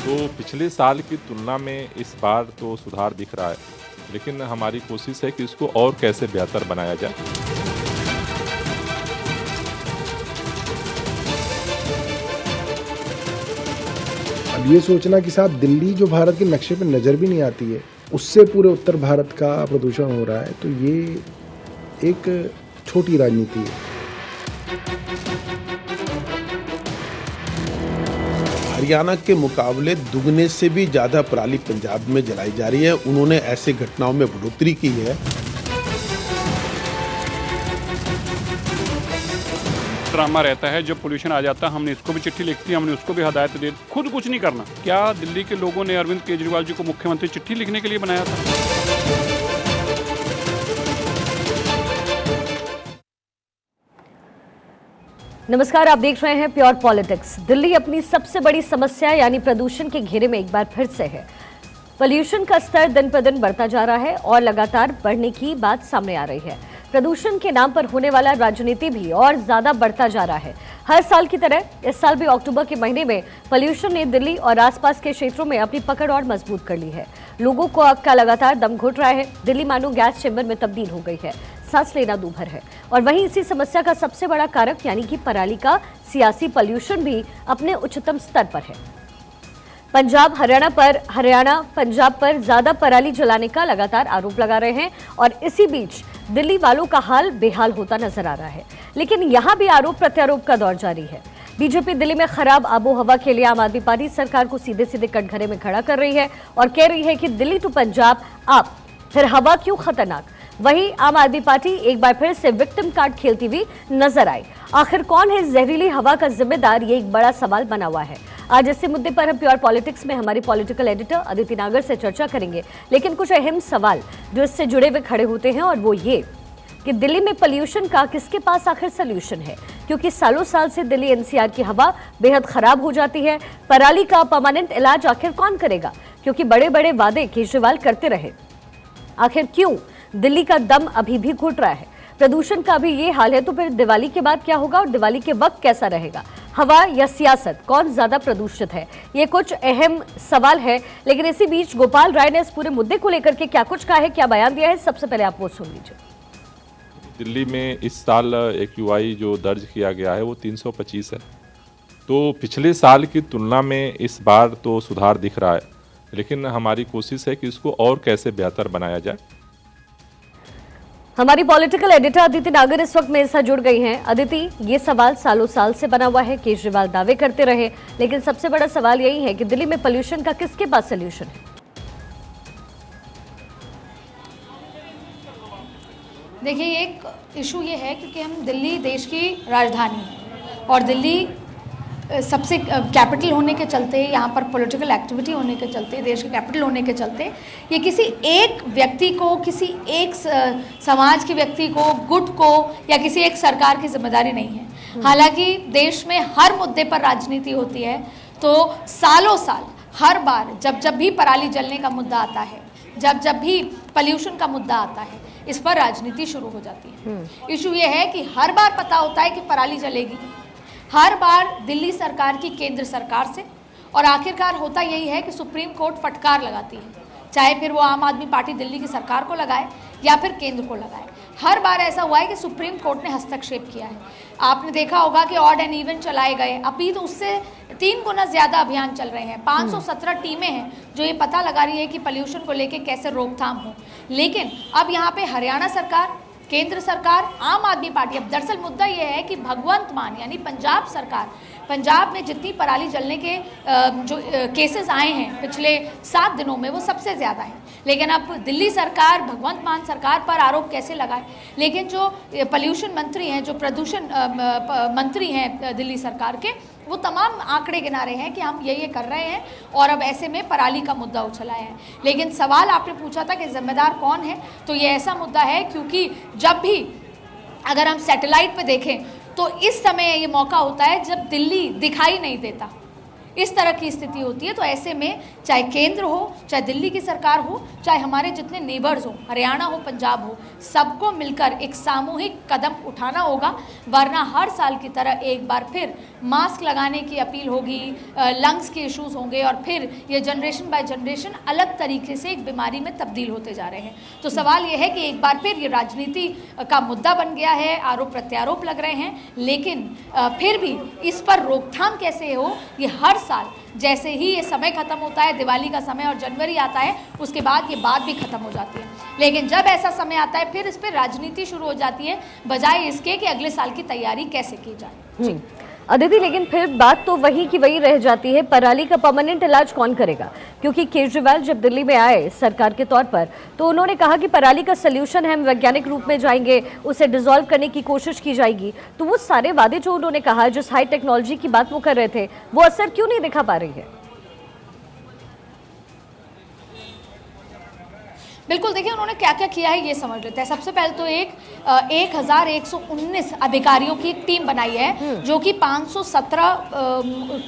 तो पिछले साल की तुलना में इस बार तो सुधार दिख रहा है, लेकिन हमारी कोशिश है कि इसको और कैसे बेहतर बनाया जाए। अब ये सोचना कि साहब दिल्ली जो भारत के नक्शे पे नज़र भी नहीं आती है, उससे पूरे उत्तर भारत का प्रदूषण हो रहा है, तो ये एक छोटी राजनीति है। हरियाणा के मुकाबले दुगने से भी ज़्यादा पराली पंजाब में जलाई जा रही है। उन्होंने ऐसे घटनाओं में बढ़ोतरी की है। ड्रामा रहता है, जब पोल्यूशन आ जाता है हमने इसको भी चिट्ठी लिखती है, हमने उसको भी हदायत दी, खुद कुछ नहीं करना। क्या दिल्ली के लोगों ने अरविंद केजरीवाल जी को मुख्यमंत्री चिट्ठी लिखने के लिए बनाया था? नमस्कार, आप देख रहे हैं प्योर पॉलिटिक्स। दिल्ली अपनी सबसे बड़ी समस्या यानी प्रदूषण के घेरे में एक बार फिर से है। पोल्यूशन का स्तर दिन पर दिन बढ़ता जा रहा है और लगातार बढ़ने की बात सामने आ रही है। प्रदूषण के नाम पर होने वाला राजनीति भी और ज्यादा बढ़ता जा रहा है। हर साल की तरह इस साल भी अक्टूबर के महीने में पोल्यूशन ने दिल्ली और आसपास के क्षेत्रों में अपनी पकड़ और मजबूत कर ली है। लोगों को आग का लगातार दम घुट रहा है। दिल्ली मानो गैस चेंबर में तब्दील हो गई है, सांस लेना दूभर है। और वहीं इसी समस्या का सबसे बड़ा कारक यानी कि पराली का सियासी पोल्यूशन भी अपने उच्चतम स्तर पर है। हरियाणा पंजाब पर ज्यादा पराली जलाने का लगातार आरोप लगा रहे हैं और इसी बीच दिल्ली वालों का हाल बेहाल होता नजर आ रहा है। लेकिन यहां भी आरोप प्रत्यारोप का दौर जारी है। बीजेपी दिल्ली में खराब आबो हवा के लिए आम आदमी पार्टी सरकार को सीधे सीधे कटघरे में खड़ा कर रही है और कह रही है कि दिल्ली टू पंजाब आप, फिर हवा क्यों खतरनाक। वहीं आम आदमी पार्टी एक बार फिर से विक्टिम कार्ड खेलती हुई नजर आई। आखिर कौन है जहरीली हवा का जिम्मेदार, ये एक बड़ा सवाल बना हुआ है। आज इसी मुद्दे पर हम प्योर पॉलिटिक्स में हमारी पॉलिटिकल एडिटर अदिति नागर से चर्चा करेंगे। लेकिन कुछ अहम सवाल जो इससे जुड़े हुए खड़े होते हैं और वो ये कि दिल्ली में पोल्यूशन का किसके पास आखिर सोल्यूशन है, क्योंकि सालों साल से दिल्ली एनसीआर की हवा बेहद खराब हो जाती है। पराली का परमानेंट इलाज आखिर कौन करेगा, क्योंकि बड़े बड़े वादे केजरीवाल करते रहे। आखिर क्यों दिल्ली का दम अभी भी घुट रहा है। प्रदूषण का भी ये हाल है तो फिर दिवाली के बाद क्या होगा और दिवाली के वक्त कैसा रहेगा। हवा या सियासत, कौन ज्यादा प्रदूषित है, ये कुछ अहम सवाल है। लेकिन इसी बीच गोपाल राय ने इस पूरे मुद्दे को लेकर के क्या कुछ कहा है, क्या बयान दिया है, सबसे पहले आप वो सुन लीजिए। दिल्ली में इस साल AQI जो दर्ज किया गया है वो 325 है। तो पिछले साल की तुलना में इस बार तो सुधार दिख रहा है, लेकिन हमारी कोशिश है कि इसको और कैसे बेहतर बनाया जाए। हमारी पॉलिटिकल एडिटर अदिति नागर इस वक्त मेरे साथ जुड़ गई हैं। अदिति, ये सवाल सालों साल से बना हुआ है, केजरीवाल दावे करते रहे, लेकिन सबसे बड़ा सवाल यही है कि दिल्ली में पोल्यूशन का किसके पास सोल्यूशन है। देखिए, एक इशू ये है क्योंकि हम दिल्ली देश की राजधानी है और दिल्ली सबसे कैपिटल होने के चलते, यहाँ पर पॉलिटिकल एक्टिविटी होने के चलते, देश के कैपिटल होने के चलते, ये किसी एक व्यक्ति को, किसी एक समाज के व्यक्ति को, गुट को या किसी एक सरकार की जिम्मेदारी नहीं है। हालांकि देश में हर मुद्दे पर राजनीति होती है, तो सालों साल हर बार जब भी पराली जलने का मुद्दा आता है, जब भी पोल्यूशन का मुद्दा आता है, इस पर राजनीति शुरू हो जाती है। इशू ये है कि हर बार पता होता है कि पराली जलेगी, हर बार दिल्ली सरकार की केंद्र सरकार से, और आखिरकार होता यही है कि सुप्रीम कोर्ट फटकार लगाती है, चाहे फिर वो आम आदमी पार्टी दिल्ली की सरकार को लगाए या फिर केंद्र को लगाए। हर बार ऐसा हुआ है कि सुप्रीम कोर्ट ने हस्तक्षेप किया है। आपने देखा होगा कि ऑड एंड इवन चलाए गए, अभी तो उससे 3 गुना ज़्यादा अभियान चल रहे हैं। 517 टीमें हैं जो ये पता लगा रही है कि पोल्यूशन को लेके कैसे रोकथाम हो। लेकिन अब यहाँ पे हरियाणा सरकार, केंद्र सरकार, आम आदमी पार्टी, अब दरअसल मुद्दा ये है कि भगवंत मान यानी पंजाब सरकार, पंजाब में जितनी पराली जलने के जो केसेस आए हैं पिछले 7 दिनों में, वो सबसे ज़्यादा हैं। लेकिन अब दिल्ली सरकार, भगवंत मान सरकार पर आरोप कैसे लगाए। लेकिन जो पोल्यूशन मंत्री हैं, जो प्रदूषण मंत्री हैं दिल्ली सरकार के, वो तमाम आंकड़े गिना रहे हैं कि हम ये कर रहे हैं और अब ऐसे में पराली का मुद्दा उछलाया है। लेकिन सवाल आपने पूछा था कि जिम्मेदार कौन है, तो ये ऐसा मुद्दा है क्योंकि जब भी अगर हम सैटेलाइट पे देखें तो इस समय ये मौका होता है जब दिल्ली दिखाई नहीं देता। इस तरह की स्थिति होती है। तो ऐसे में चाहे केंद्र हो, चाहे दिल्ली की सरकार हो, चाहे हमारे जितने नेबर्स हो, हरियाणा हो, पंजाब हो, सबको मिलकर एक सामूहिक कदम उठाना होगा, वरना हर साल की तरह एक बार फिर मास्क लगाने की अपील होगी, लंग्स के इश्यूज होंगे और फिर ये जनरेशन बाय जनरेशन अलग तरीके से एक बीमारी में तब्दील होते जा रहे हैं। तो सवाल ये है कि एक बार फिर ये राजनीति का मुद्दा बन गया है, आरोप प्रत्यारोप लग रहे हैं, लेकिन फिर भी इस पर रोकथाम कैसे हो, ये हर साल जैसे ही ये समय खत्म होता है, दिवाली का समय और जनवरी आता है, उसके बाद ये बात भी खत्म हो जाती है। लेकिन जब ऐसा समय आता है फिर इस पर राजनीति शुरू हो जाती है, बजाय इसके कि अगले साल की तैयारी कैसे की जाए। अदिति, लेकिन फिर बात तो वही की वही रह जाती है, पराली का परमानेंट इलाज कौन करेगा? क्योंकि केजरीवाल जब दिल्ली में आए सरकार के तौर पर, तो उन्होंने कहा कि पराली का सल्यूशन है, हम वैज्ञानिक रूप में जाएंगे, उसे डिसॉल्व करने की कोशिश की जाएगी। तो वो सारे वादे जो उन्होंने कहा, जिस हाई टेक्नोलॉजी की बात वो कर रहे थे, वो असर क्यों नहीं दिखा पा रही है? बिल्कुल, देखिए उन्होंने क्या क्या किया है ये समझ लेते हैं। सबसे पहले तो 1119 अधिकारियों की एक टीम बनाई है, जो कि 517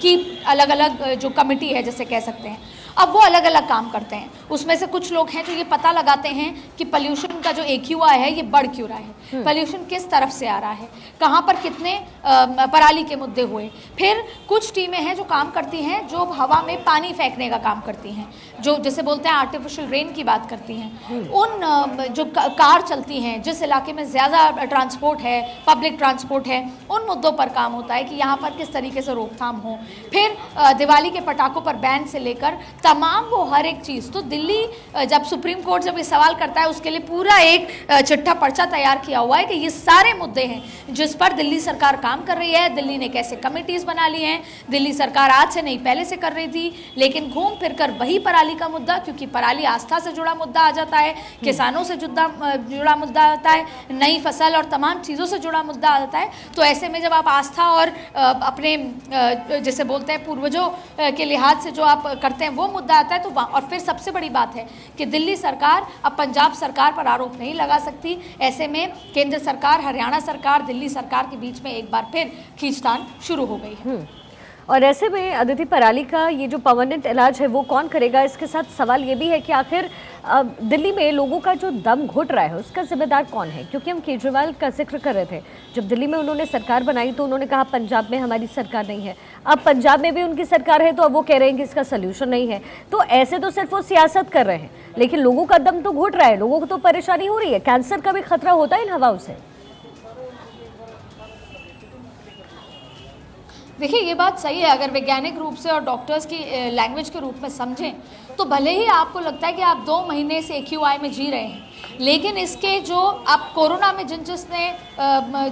की अलग अलग जो कमेटी है जैसे कह सकते हैं, अब वो अलग अलग काम करते हैं। उसमें से कुछ लोग हैं जो ये पता लगाते हैं कि पोल्यूशन का जो AQI है ये बढ़ क्यों रहा है, पोल्यूशन किस तरफ से आ रहा है, कहाँ पर कितने पराली के मुद्दे हुए। फिर कुछ टीमें हैं जो काम करती हैं, जो हवा में पानी फेंकने का काम करती हैं, जो जैसे बोलते हैं आर्टिफिशियल रेन की बात करती हैं। उन जो कार चलती हैं, जिस इलाके में ज़्यादा ट्रांसपोर्ट है, पब्लिक ट्रांसपोर्ट है, उन मुद्दों पर काम होता है कि यहाँ पर किस तरीके से रोकथाम हो। फिर दिवाली के पटाखों पर बैन से लेकर तमाम वो हर एक चीज़। तो दिल्ली जब सुप्रीम कोर्ट जब ये सवाल करता है, उसके लिए पूरा एक चिट्ठा पर्चा तैयार किया हुआ है कि ये सारे मुद्दे हैं जिस पर दिल्ली सरकार काम कर रही है। दिल्ली ने कैसे कमेटीज़ बना ली हैं, दिल्ली सरकार आज से नहीं पहले से कर रही थी, लेकिन घूम फिर कर वही पराली का मुद्दा, क्योंकि पराली आस्था से जुड़ा मुद्दा आ जाता है, किसानों से जुड़ा मुद्दा आता है, नई फसल और तमाम चीज़ों से जुड़ा मुद्दा आ जाता है। तो ऐसे में जब आप आस्था और अपने जैसे बोलते हैं पूर्वजों के लिहाज से जो आप करते हैं वो मुद्दा आता है, तो और फिर सबसे बड़ी बात है कि दिल्ली सरकार अब पंजाब सरकार पर आरोप नहीं लगा सकती। ऐसे में केंद्र सरकार, हरियाणा सरकार, दिल्ली सरकार के बीच में एक बार फिर खींचतान शुरू हो गई है। और ऐसे में अदिति, पराली का ये जो परमानेंट इलाज है वो कौन करेगा? इसके साथ सवाल ये भी है कि आखिर दिल्ली में लोगों का जो दम घुट रहा है उसका जिम्मेदार कौन है? क्योंकि हम केजरीवाल का जिक्र कर रहे थे, जब दिल्ली में उन्होंने सरकार बनाई तो उन्होंने कहा पंजाब में हमारी सरकार नहीं है, अब पंजाब में भी उनकी सरकार है तो अब वो कह रहे हैं कि इसका सल्यूशन नहीं है। तो ऐसे तो सिर्फ वो सियासत कर रहे हैं, लेकिन लोगों का दम तो घुट रहा है, लोगों को तो परेशानी हो रही है, कैंसर का भी खतरा होता है इन हवाओं से। देखिए ये बात सही है, अगर वैज्ञानिक रूप से और डॉक्टर्स की लैंग्वेज के रूप में समझें तो भले ही आपको लगता है कि आप 2 महीने से AQI में जी रहे हैं, लेकिन इसके जो आप कोरोना में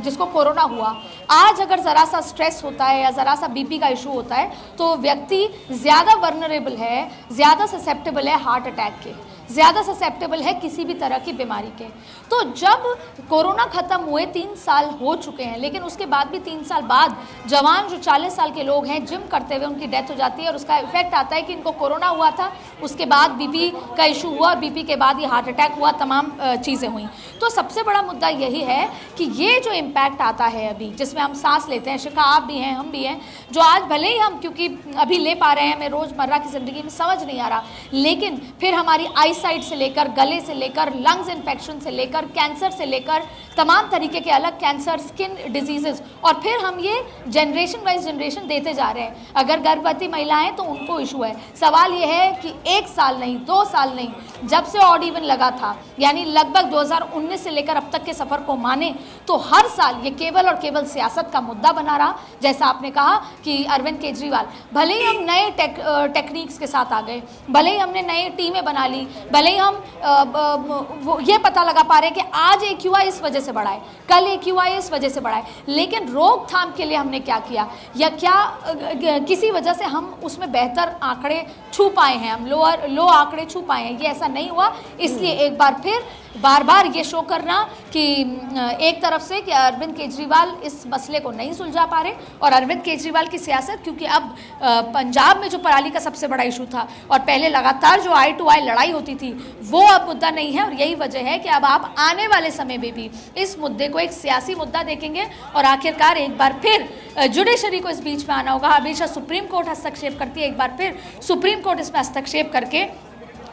जिसको कोरोना हुआ, आज अगर ज़रा सा स्ट्रेस होता है या ज़रा सा BP का इशू होता है तो व्यक्ति ज़्यादा वर्नरेबल है, ज़्यादा ससेप्टेबल है हार्ट अटैक के, ज़्यादा ससेप्टेबल है किसी भी तरह की बीमारी के। तो जब कोरोना ख़त्म हुए 3 साल हो चुके हैं, लेकिन उसके बाद भी 3 साल बाद जवान जो 40 साल के लोग हैं जिम करते हुए उनकी डेथ हो जाती है और उसका इफेक्ट आता है कि इनको कोरोना हुआ था, उसके बाद BP का इशू हुआ, BP के बाद ये हार्ट अटैक हुआ, तमाम चीज़ें हुई। तो सबसे बड़ा मुद्दा यही है कि ये जो इम्पैक्ट आता है अभी, जिसमें हम सांस लेते हैं, शिखा आप भी हैं, हम भी हैं, जो आज भले ही हम क्योंकि अभी ले पा रहे हैं, हमें रोज़मर्रा की ज़िंदगी में समझ नहीं आ रहा, लेकिन फिर हमारी साइड से लेकर गले से लेकर लंग्स इन्फेक्शन से लेकर कैंसर से लेकर तमाम तरीके के अलग कैंसर, स्किन डिजीजेस, और फिर हम ये जनरेशन वाइज जनरेशन देते जा रहे हैं। अगर गर्भवती महिलाएं तो उनको इशू है। सवाल ये है कि 1 साल नहीं, 2 साल नहीं, जब से ऑड इवन लगा था, यानी लगभग 2019 से लेकर अब तक के सफ़र को माने तो हर साल ये केवल और केवल सियासत का मुद्दा बना रहा। जैसा आपने कहा कि अरविंद केजरीवाल, भले ही हम नए टेक्निक्स के साथ आ गए, भले ही हमने नई टीमें बना ली, भले ही हम वो ये पता लगा पा रहे हैं कि आज AQI इस वजह से बढ़ा है, कल AQI इस वजह से बढ़ा है, लेकिन रोकथाम के लिए हमने क्या किया, या क्या किसी वजह से हम उसमें बेहतर आंकड़े छू पाए हैं, हम लो आंकड़े छू पाए हैं, ये ऐसा नहीं हुआ। इसलिए एक बार फिर बार बार ये शो करना कि एक तरफ से कि अरविंद केजरीवाल इस मसले को नहीं सुलझा पा रहे, और अरविंद केजरीवाल की सियासत, क्योंकि अब पंजाब में जो पराली का सबसे बड़ा इशू था और पहले लगातार जो आई टू आई लड़ाई होती थी वो अब मुद्दा नहीं है, और यही वजह है कि अब आप आने वाले समय में भी इस मुद्दे को एक सियासी मुद्दा देखेंगे और आखिरकार एक बार फिर जुडिशरी को इस बीच में आना होगा। हमेशा सुप्रीम कोर्ट हस्तक्षेप करती है, एक बार फिर सुप्रीम कोर्ट इसमें हस्तक्षेप करके,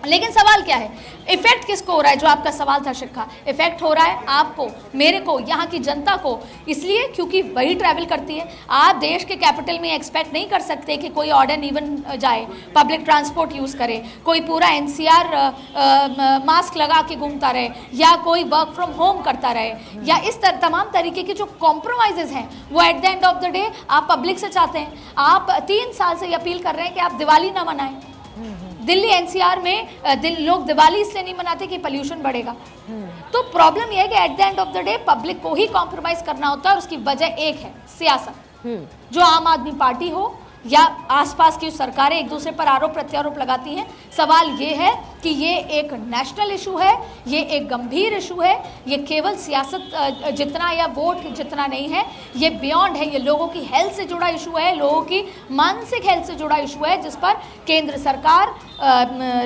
लेकिन सवाल क्या है, इफेक्ट किसको हो रहा है? जो आपका सवाल था शिखा, इफेक्ट हो रहा है आपको, मेरे को, यहाँ की जनता को, इसलिए क्योंकि वही ट्रैवल करती है। आप देश के कैपिटल में एक्सपेक्ट नहीं कर सकते कि कोई ऑड एंड इवन जाए, पब्लिक ट्रांसपोर्ट यूज़ करे, कोई पूरा एनसीआर मास्क लगा के घूमता रहे, या कोई वर्क फ्रॉम होम करता रहे, या इस तमाम तरीके के जो कॉम्प्रोमाइजेज हैं वो at the end of the day आप पब्लिक से चाहते हैं। आप 3 साल से ये अपील कर रहे हैं कि आप दिवाली ना मनाएं। दिल्ली एनसीआर में लोग दिवाली इसलिए नहीं मनाते कि पोल्यूशन बढ़ेगा। तो प्रॉब्लम यह है कि at the end of the day public को ही कॉम्प्रोमाइज करना होता है, और उसकी वजह एक है सियासत। जो आम आदमी पार्टी हो या आसपास की सरकारें एक दूसरे पर आरोप प्रत्यारोप लगाती हैं। सवाल ये है कि ये एक नेशनल इशू है, ये एक गंभीर इशू है, ये केवल सियासत जितना या वोट जितना नहीं है, ये बियॉन्ड है, ये लोगों की हेल्थ से जुड़ा इशू है, लोगों की मानसिक हेल्थ से जुड़ा इशू है, जिस पर केंद्र सरकार,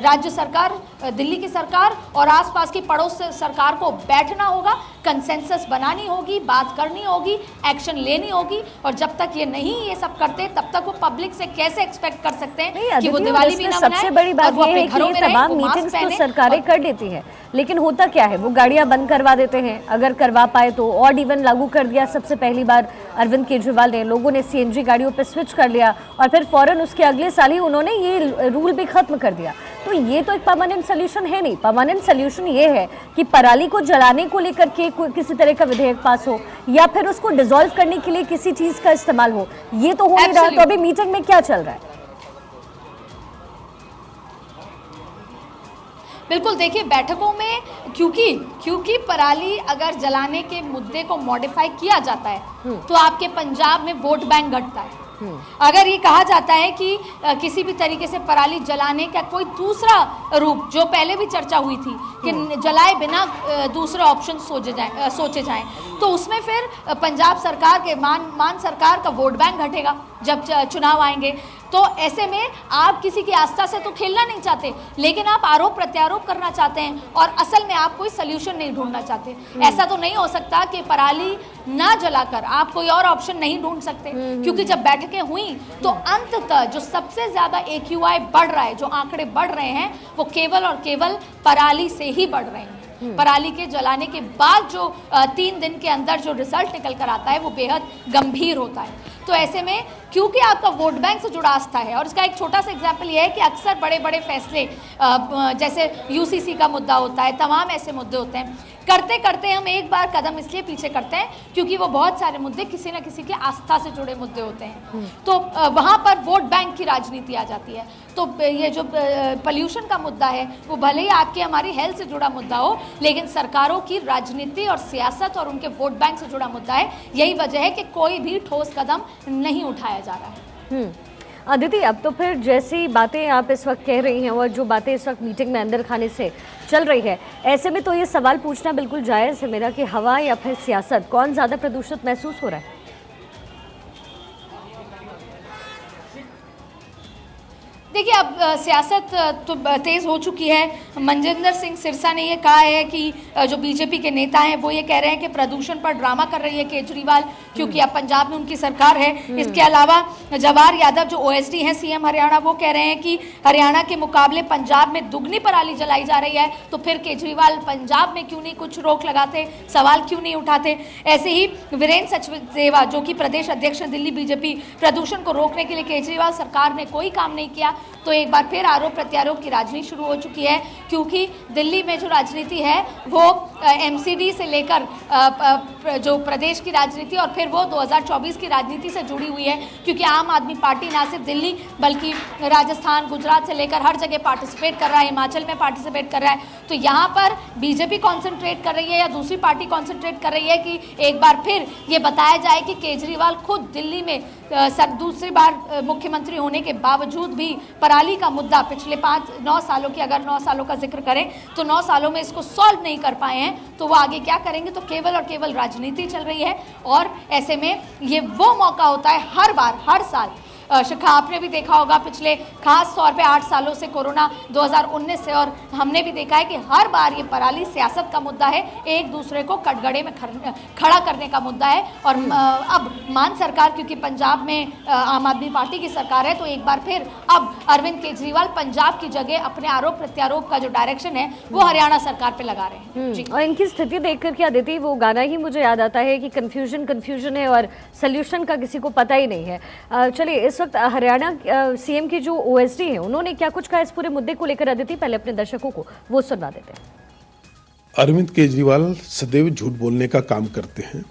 राज्य सरकार, दिल्ली की सरकार और आसपास की पड़ोस सरकार को बैठना होगा, कंसेंसस बनानी होगी, बात करनी होगी, एक्शन लेनी होगी। और जब तक ये नहीं ये सब करते तब तक वो पब्लिक से कैसे एक्सपेक्ट कर सकते हैं कि वो दिवाली भी ना मनाए। सबसे बड़ी बात यह है कि ये तमाम मीटिंग्स तो सरकारें कर लेती हैं, लेकिन होता क्या है, वो गाड़ियां बंद करवा देते हैं। अगर करवा पाए तो ऑड इवन लागू कर दिया सबसे पहली बार अरविंद केजरीवाल ने, लोगों ने सीएनजी गाड़ियों पर स्विच कर लिया और फिर फौरन उसके अगले साल ही उन्होंने ये रूल भी खत्म कर दिया। तो ये तो एक परमानेंट सोल्यूशन है नहीं। परमानेंट सोल्यूशन ये है कि पराली को जलाने को लेकर के किसी तरह का विधेयक पास हो, या फिर उसको डिसॉल्व करने के लिए किसी चीज का इस्तेमाल हो। ये तो हो नहीं रहा। तो अभी मीटिंग में क्या चल रहा है? बिल्कुल, देखिए बैठकों में क्योंकि पराली अगर जलाने के मुद्दे को मॉडिफाई किया जाता है तो आपके पंजाब में वोट बैंक घटता है। अगर ये कहा जाता है कि किसी भी तरीके से पराली जलाने का कोई दूसरा रूप, जो पहले भी चर्चा हुई थी कि जलाए बिना दूसरे ऑप्शन सोचे जाएं, तो उसमें फिर पंजाब सरकार के मान सरकार का वोट बैंक घटेगा जब चुनाव आएंगे। तो ऐसे में आप किसी की आस्था से तो खेलना नहीं चाहते, लेकिन आप आरोप प्रत्यारोप करना चाहते हैं, और असल में आप कोई सल्यूशन नहीं ढूंढना चाहते। ऐसा तो नहीं हो सकता कि पराली ना जलाकर आप कोई और ऑप्शन नहीं ढूंढ सकते, क्योंकि जब बैठकें हुई तो अंततः जो सबसे ज्यादा AQI बढ़ रहा है, जो आंकड़े बढ़ रहे हैं, वो केवल और केवल पराली से ही बढ़ रहे हैं। पराली के जलाने के बाद जो 3 दिन के अंदर जो रिजल्ट निकल कर आता है वो बेहद गंभीर होता है। तो ऐसे में क्योंकि आपका वोट बैंक से जुड़ा आस्था है, और इसका एक छोटा सा एग्जाम्पल ये है कि अक्सर बड़े बड़े फैसले जैसे UCC का मुद्दा होता है, तमाम ऐसे मुद्दे होते हैं, करते करते हम एक बार कदम इसलिए पीछे करते हैं क्योंकि वो बहुत सारे मुद्दे किसी न किसी के आस्था से जुड़े मुद्दे होते हैं। तो वहाँ पर वोट बैंक की राजनीति आ जाती है। तो ये जो पोल्यूशन का मुद्दा है वो भले ही आपकी हमारी हेल्थ से जुड़ा मुद्दा हो, लेकिन सरकारों की राजनीति और सियासत और उनके वोट बैंक से जुड़ा मुद्दा है। यही वजह है कि कोई भी ठोस कदम नहीं उठाया जा रहा है। अदिति, अब तो फिर जैसी बातें आप इस वक्त कह रही हैं और जो बातें इस वक्त मीटिंग में अंदर खाने से चल रही है, ऐसे में तो ये सवाल पूछना बिल्कुल जायज़ है मेरा कि हवा या फिर सियासत, कौन ज़्यादा प्रदूषित महसूस हो रहा है? देखिए, अब सियासत तो तेज़ हो चुकी है। मनजिंदर सिंह सिरसा ने ये कहा है कि जो बीजेपी के नेता हैं वो ये कह रहे हैं कि प्रदूषण पर ड्रामा कर रही है केजरीवाल, क्योंकि अब पंजाब में उनकी सरकार है। इसके अलावा जवाहर यादव जो OSD हैं CM हरियाणा, वो कह रहे हैं कि हरियाणा के मुकाबले पंजाब में दुगनी पराली जलाई जा रही है, तो फिर केजरीवाल पंजाब में क्यों नहीं कुछ रोक लगाते, सवाल क्यों नहीं उठाते। ऐसे ही वीरेंद्र सचदेवा जो कि प्रदेश अध्यक्ष हैं दिल्ली बीजेपी, प्रदूषण को रोकने के लिए केजरीवाल सरकार ने कोई काम नहीं किया। तो एक बार फिर आरोप प्रत्यारोप की राजनीति शुरू हो चुकी है, क्योंकि दिल्ली में जो राजनीति है वो MCD से लेकर जो प्रदेश की राजनीति और फिर वो 2024 की राजनीति से जुड़ी हुई है, क्योंकि आम आदमी पार्टी ना सिर्फ दिल्ली बल्कि राजस्थान, गुजरात से लेकर हर जगह पार्टिसिपेट कर रहा है, हिमाचल में पार्टिसिपेट कर रहा है। तो यहाँ पर बीजेपी कॉन्सेंट्रेट कर रही है या दूसरी पार्टी कॉन्सेंट्रेट कर रही है कि एक बार फिर ये बताया जाए कि केजरीवाल खुद दिल्ली में दूसरी बार मुख्यमंत्री होने के बावजूद भी पराली का मुद्दा पिछले 9 सालों की, अगर 9 सालों का जिक्र करें तो 9 सालों में इसको सॉल्व नहीं कर पाए हैं, तो वो आगे क्या करेंगे? तो केवल और केवल राजनीति चल रही है। और ऐसे में ये वो मौका होता है हर बार, हर साल। शिखा, आपने भी देखा होगा पिछले खास तौर पे 8 सालों से, कोरोना 2019 से, और हमने भी देखा है कि हर बार ये पराली सियासत का मुद्दा है, एक दूसरे को कटघरे में खड़ा करने का मुद्दा है। और अब मान सरकार, क्योंकि पंजाब में आम आदमी पार्टी की सरकार है, तो एक बार फिर अब अरविंद केजरीवाल पंजाब की जगह अपने आरोप प्रत्यारोप का जो डायरेक्शन है वो हरियाणा सरकार पे लगा रहे हैं। जी। और इनकी स्थिति देखकर क्या देती, वो गाना ही मुझे याद आता है कि कंफ्यूजन है और सोल्यूशन का किसी को पता ही नहीं है। चलिए, इस वक्त हरियाणा सीएम की जो ओएसडी है, उन्होंने क्या कुछ कहा इस पूरे मुद्दे को लेकर? अदिति, पहले अपने दर्शकों को वो सुनवा देते हैं। अरविंद केजरीवाल सदैव झूठ बोलने का काम करते हैं।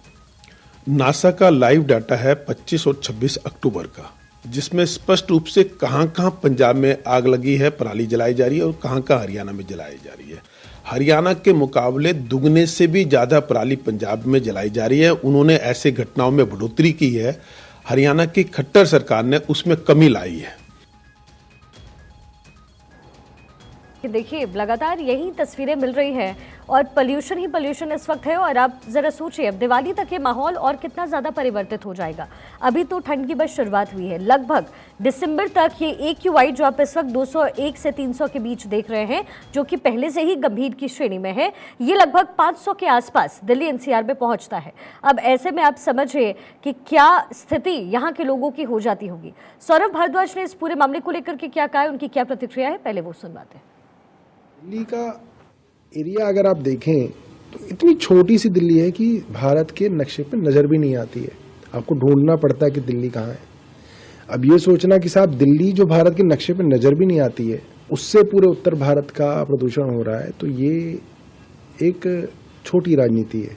नासा का लाइव डाटा है 25 और 26 अक्टूबर का, जिसमें स्पष्ट रूप से कहां पंजाब में आग लगी है, पराली जलाई जा रही है, और कहां हरियाणा में जलाई जा रही है। हरियाणा के मुकाबले दुगने से भी ज्यादा पराली पंजाब में जलाई जा रही है। उन्होंने ऐसे घटनाओं में बढ़ोतरी की है। हरियाणा की खट्टर सरकार ने उसमें कमी लाई है। देखिए, लगातार यही तस्वीरें मिल रही हैं और पोल्यूशन ही पोल्यूशन इस वक्त है। और आप जरा सोचिए, अब दिवाली तक ये माहौल और कितना ज़्यादा परिवर्तित हो जाएगा। अभी तो ठंड की बस शुरुआत हुई है। लगभग दिसंबर तक ये AQI जो आप इस वक्त 201 से 300 के बीच देख रहे हैं, जो कि पहले से ही गंभीर की श्रेणी में है, ये लगभग 500 के आसपास दिल्ली NCR में पहुंचता है। अब ऐसे में आप समझिए कि क्या स्थिति यहाँ के लोगों की हो जाती होगी। सौरभ भारद्वाज ने इस पूरे मामले को लेकर के क्या कहा है, उनकी क्या प्रतिक्रिया है, पहले वो सुनवाते हैं। दिल्ली का एरिया अगर आप देखें तो इतनी छोटी सी दिल्ली है कि भारत के नक्शे पे नज़र भी नहीं आती है। आपको ढूंढना पड़ता है कि दिल्ली कहाँ है। अब ये सोचना कि साहब दिल्ली जो भारत के नक्शे पे नज़र भी नहीं आती है, उससे पूरे उत्तर भारत का प्रदूषण हो रहा है, तो ये एक छोटी राजनीति है।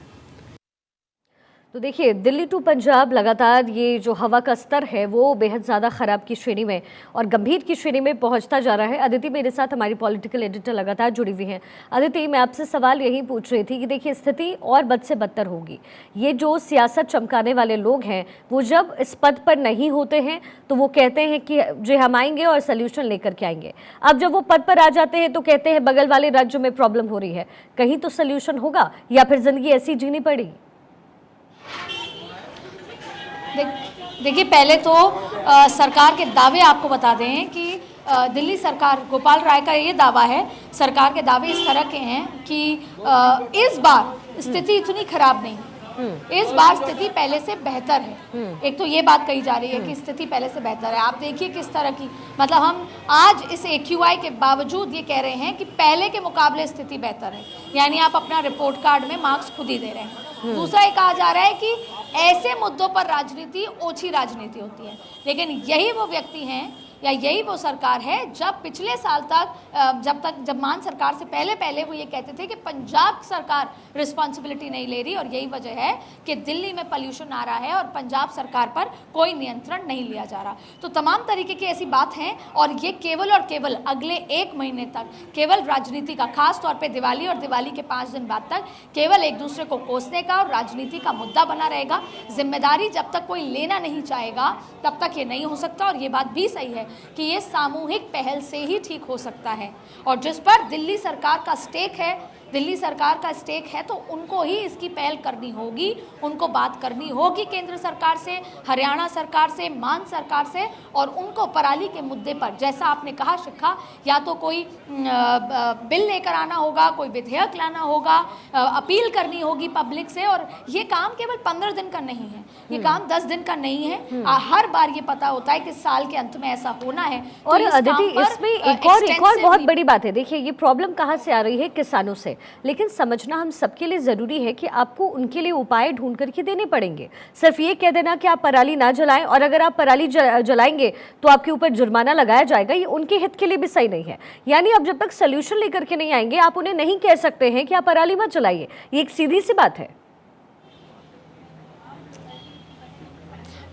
तो देखिए, दिल्ली टू पंजाब लगातार ये जो हवा का स्तर है वो बेहद ज़्यादा ख़राब की श्रेणी में और गंभीर की श्रेणी में पहुंचता जा रहा है। अदिति मेरे साथ, हमारी पॉलिटिकल एडिटर, लगातार जुड़ी हुई हैं। अदिति, मैं आपसे सवाल यही पूछ रही थी कि देखिए, स्थिति और बद से बदतर होगी। ये जो सियासत चमकाने वाले लोग हैं, वो जब इस पद पर नहीं होते हैं तो वो कहते हैं कि जो हम आएंगे और सोल्यूशन लेकर के आएंगे। अब जब वो पद पर आ जाते हैं तो कहते हैं बगल वाले राज्यों में प्रॉब्लम हो रही है। कहीं तो सोल्यूशन होगा या फिर ज़िंदगी ऐसी जीनी पड़ेगी? देखिए, पहले तो सरकार के दावे आपको बता दें कि दिल्ली सरकार, गोपाल राय का ये दावा है, सरकार के दावे इस तरह के हैं कि इस बार स्थिति इतनी खराब नहीं, इस बार स्थिति पहले से बेहतर है। एक तो ये बात कही जा रही है कि स्थिति पहले से बेहतर है। आप देखिए किस तरह की, मतलब हम आज इस AQI के बावजूद ये कह रहे हैं कि पहले के मुकाबले स्थिति बेहतर है, यानी आप अपना रिपोर्ट कार्ड में मार्क्स खुद ही दे रहे हैं। दूसरा ये कहा जा रहा है कि ऐसे मुद्दों पर राजनीति ओछी राजनीति होती है, लेकिन यही वो व्यक्ति हैं या यही वो सरकार है जब पिछले साल तक जब मान सरकार से पहले वो ये कहते थे कि पंजाब सरकार रिस्पॉन्सिबिलिटी नहीं ले रही, और यही वजह है कि दिल्ली में पॉल्यूशन आ रहा है और पंजाब सरकार पर कोई नियंत्रण नहीं लिया जा रहा। तो तमाम तरीके की ऐसी बात हैं, और ये केवल और केवल अगले 1 महीने तक केवल राजनीति का, खास तौर पर दिवाली और दिवाली के 5 दिन बाद तक केवल एक दूसरे को कोसने का और राजनीति का मुद्दा बना रहेगा। जिम्मेदारी जब तक कोई लेना नहीं चाहेगा तब तक ये नहीं हो सकता। और ये बात भी सही है कि ये सामूहिक पहल से ही ठीक हो सकता है, और जिस पर दिल्ली सरकार का स्टेक है, दिल्ली सरकार का स्टेक है, तो उनको ही इसकी पहल करनी होगी। उनको बात करनी होगी केंद्र सरकार से, हरियाणा सरकार से, मान सरकार से, और उनको पराली के मुद्दे पर, जैसा आपने कहा शिखा, या तो कोई बिल लेकर आना होगा, कोई विधेयक लाना होगा, अपील करनी होगी पब्लिक से। और ये काम केवल 15 दिन का नहीं है, ये काम 10 दिन का नहीं है। हर बार ये पता होता है कि साल के अंत में ऐसा होना है। और अदिति, इसमें एक और बहुत बड़ी बात है। देखिए, ये प्रॉब्लम कहाँ से आ रही है? किसानों से। लेकिन समझना हम सबके लिए ज़रूरी है कि आपको उनके लिए उपाय ढूंढ करके देने पड़ेंगे। सिर्फ ये कह देना कि आप पराली ना जलाएं, और अगर आप पराली जलाएंगे तो आपके ऊपर जुर्माना लगाया जाएगा, ये उनके हित के लिए भी सही नहीं है। यानी आप जब तक सोल्यूशन लेकर के नहीं आएंगे, आप उन्हें नहीं कह सकते हैं कि आप पराली मत जलाइए। ये एक सीधी सी बात है।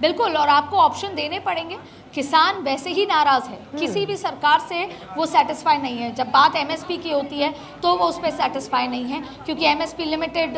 बिल्कुल, और आपको ऑप्शन देने पड़ेंगे। किसान वैसे ही नाराज है, किसी भी सरकार से वो सेटिस्फाई नहीं है। जब बात एमएसपी की होती है तो वो उस पर सेटिस्फाई नहीं है, क्योंकि एमएसपी लिमिटेड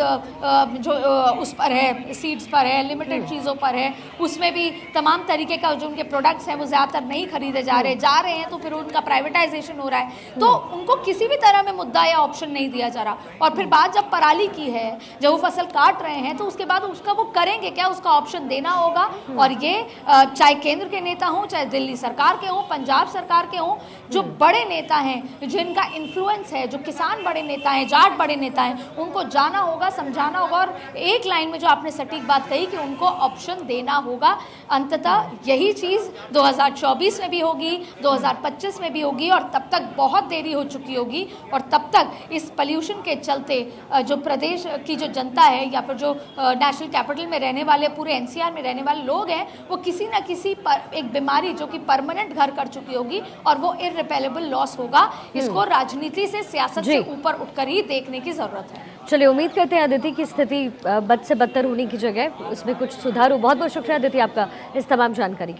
जो उस पर है, सीड्स पर है, लिमिटेड चीज़ों पर है, उसमें भी तमाम तरीके का जो उनके प्रोडक्ट्स हैं वो ज़्यादातर नहीं खरीदे जा रहे हैं, तो फिर उनका प्राइवेटाइजेशन हो रहा है। तो उनको किसी भी तरह में मुद्दा या ऑप्शन नहीं दिया जा रहा। और फिर बात जब पराली की है, जब वो फसल काट रहे हैं, तो उसके बाद उसका वो करेंगे क्या, उसका ऑप्शन देना होगा। और ये चाहे केंद्र के नेता हों, चाहे दिल्ली सरकार के हों, पंजाब सरकार के हों, जो बड़े नेता हैं, जिनका इन्फ्लुएंस है, जो किसान बड़े नेता हैं, जाट बड़े नेता हैं, उनको जाना होगा, समझाना होगा। और एक लाइन में जो आपने सटीक बात कही कि उनको ऑप्शन देना होगा। अंततः यही चीज़ 2024 में भी होगी, 2025 में भी होगी, और तब तक बहुत देरी हो चुकी होगी। और तब तक इस पॉल्यूशन के चलते जो प्रदेश की जो जनता है, या फिर जो नेशनल कैपिटल में रहने वाले, पूरे एनसीआर में रहने वाले लोग हैं, वो किसी न किसी पर एक बीमारी जो कि परमानेंट घर कर चुकी होगी, और वो इररिपेलेबल लॉस होगा। इसको राजनीति से, सियासत से ऊपर उठकर ही देखने की जरूरत है। चलिए, उम्मीद करते हैं अदिति की स्थिति बद से बदतर होने की जगह उसमें कुछ सुधार हो। बहुत बहुत शुक्रिया अदिति आपका इस तमाम जानकारी के लिए।